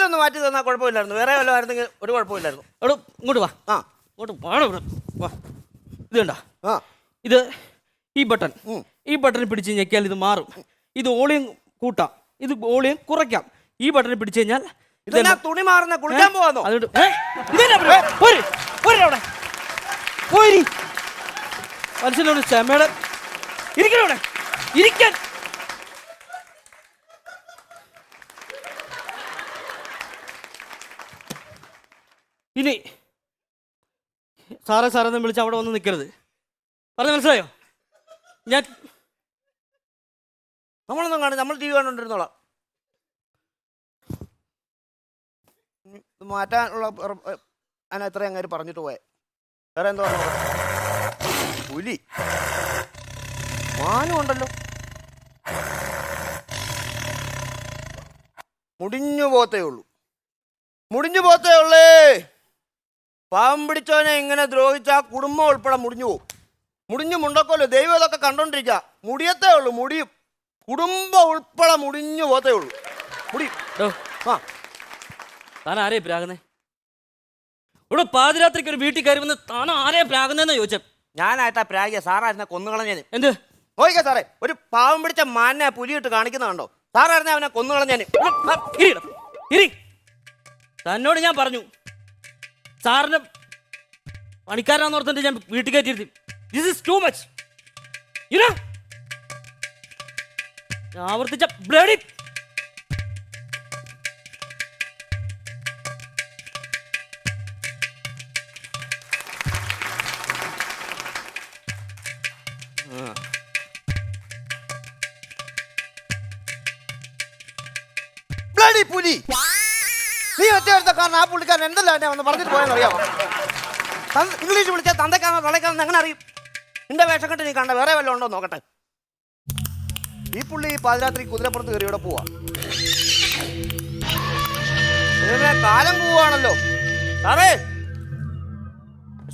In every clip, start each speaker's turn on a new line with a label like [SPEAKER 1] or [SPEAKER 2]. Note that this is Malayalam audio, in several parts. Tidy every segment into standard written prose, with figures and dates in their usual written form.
[SPEAKER 1] വാതിലൊന്ന് മാറ്റി തന്നാൽ കുഴപ്പമില്ലായിരുന്നു. വേറെ വല്ലതും ആയിരുന്നെങ്കിൽ ഒരു കുഴപ്പമില്ലായിരുന്നു.
[SPEAKER 2] എടോ ഇങ്ങോട്ട് വാ. ഇങ്ങോട്ട് വാടോ വാ. ഇത് കണ്ട, ഇത് ഈ ബട്ടൺ പിടിച്ച് ഞെക്കിയാൽ ഇത് മാറും. ഇത് വോളിയം കൂട്ടാം, ഇത് വോളിയം കുറയ്ക്കാം. ഈ ബട്ടൺ പിടിച്ചു കഴിഞ്ഞാൽ
[SPEAKER 1] തുണി മാറുന്ന കുളിക്കാൻ പോവാന്നോ?
[SPEAKER 2] മനുഷ്യനോട് ക്ഷമയുടെ ഇരിക്കണോടെ ഇരിക്കാൻ. ഇനി സാറെന്ന് വിളിച്ച് അവിടെ വന്ന് നിൽക്കരുത്. പറഞ്ഞ മനസ്സിലായോ? ഞാൻ
[SPEAKER 1] നമ്മളൊന്നും കാണും, നമ്മൾ TV കണ്ടോണ്ടിരുന്നോളാം. മാറ്റാനുള്ള ഞാൻ എത്ര അങ്ങേര് പറഞ്ഞിട്ട് പോയെ. വേറെ എന്തോ പുലി മാനും ഉണ്ടല്ലോ. മുടിഞ്ഞു പോത്തേ ഉള്ളേ. പാവം പിടിച്ചവനെ ഇങ്ങനെ ദ്രോഹിച്ചാ കുടുംബം ഉൾപ്പെടെ മുടിഞ്ഞു പോകും. മുടിഞ്ഞു മുണ്ടക്കോല്ലോ. ദൈവം ഇതൊക്കെ കണ്ടോണ്ടിരിക്കുക. മുടിയത്തേ ഉള്ളൂ, മുടിയും. കുടുംബം ഉൾപ്പെടെ മുടിഞ്ഞു പോത്തേ ഉള്ളൂ. മുടിയും.
[SPEAKER 2] താൻ ആരെയും പ്രാകുന്നേ? ഇവിടെ പാതിരാത്രിക്ക് ഒരു വീട്ടിൽ കയറി വന്ന് താനോ ആരെയും പ്രാകുന്നതെന്ന് ചോദിച്ച.
[SPEAKER 1] ഞാനായിട്ടാ പ്രാഗിയ, സാറായിരുന്ന കൊന്നുകളഞ്ഞേന്.
[SPEAKER 2] എന്ത്
[SPEAKER 1] നോക്കിക്കാ സാറേ, ഒരു പാവം പിടിച്ച മാനെ പുലിയിട്ട് കാണിക്കുന്ന കണ്ടോ? സാറായിരുന്നെ അവനെ കൊന്നുകളഞ്ഞേന്.
[SPEAKER 2] തന്നോട് ഞാൻ പറഞ്ഞു, സാറിന് പണിക്കാരാന്ന് ഓർത്തിട്ട് ഞാൻ വീട്ടിൽ കയറ്റിയിരുത്തി. This is too much. ആവർത്തിച്ച ബ്ലഡി
[SPEAKER 1] പുലി. നീ ഒറ്റ കാരണം ആ പുള്ളിക്കാരൻ എന്തല്ല എന്നെ ഒന്ന് പറഞ്ഞിട്ട് പോയെന്ന് അറിയാമോ? ഇംഗ്ലീഷ് വിളിച്ചാൽ തന്തക്കാരനോ തളയ്ക്കാരനോ എങ്ങനെ അറിയും? നിന്റെ വേഷം കെട്ട് നീ കണ്ട വേറെ വല്ലതും ഉണ്ടോ നോക്കട്ടെ. ഈ പുള്ളി പാതിരാത്രി കുതിരപ്പുറത്ത് കയറി ഇവിടെ പോവാ. കാലം പോവാണല്ലോ. സാറേ,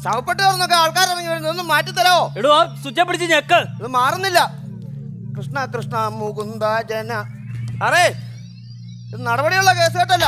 [SPEAKER 1] ശവപ്പെട്ട് കയറുന്നൊക്കെ ആൾക്കാരിറങ്ങി വരുന്നത് ഒന്ന് മാറ്റിത്തരാവോ?
[SPEAKER 2] സ്വിച്ച് പിടിച്ച് ഞെക്ക്.
[SPEAKER 1] ഇത് മാറുന്നില്ല. കൃഷ്ണ കൃഷ്ണ മുകുന്ദ ജന. സാറേ, ഇത് നടപടിയുള്ള കേസ് കേട്ടല്ല.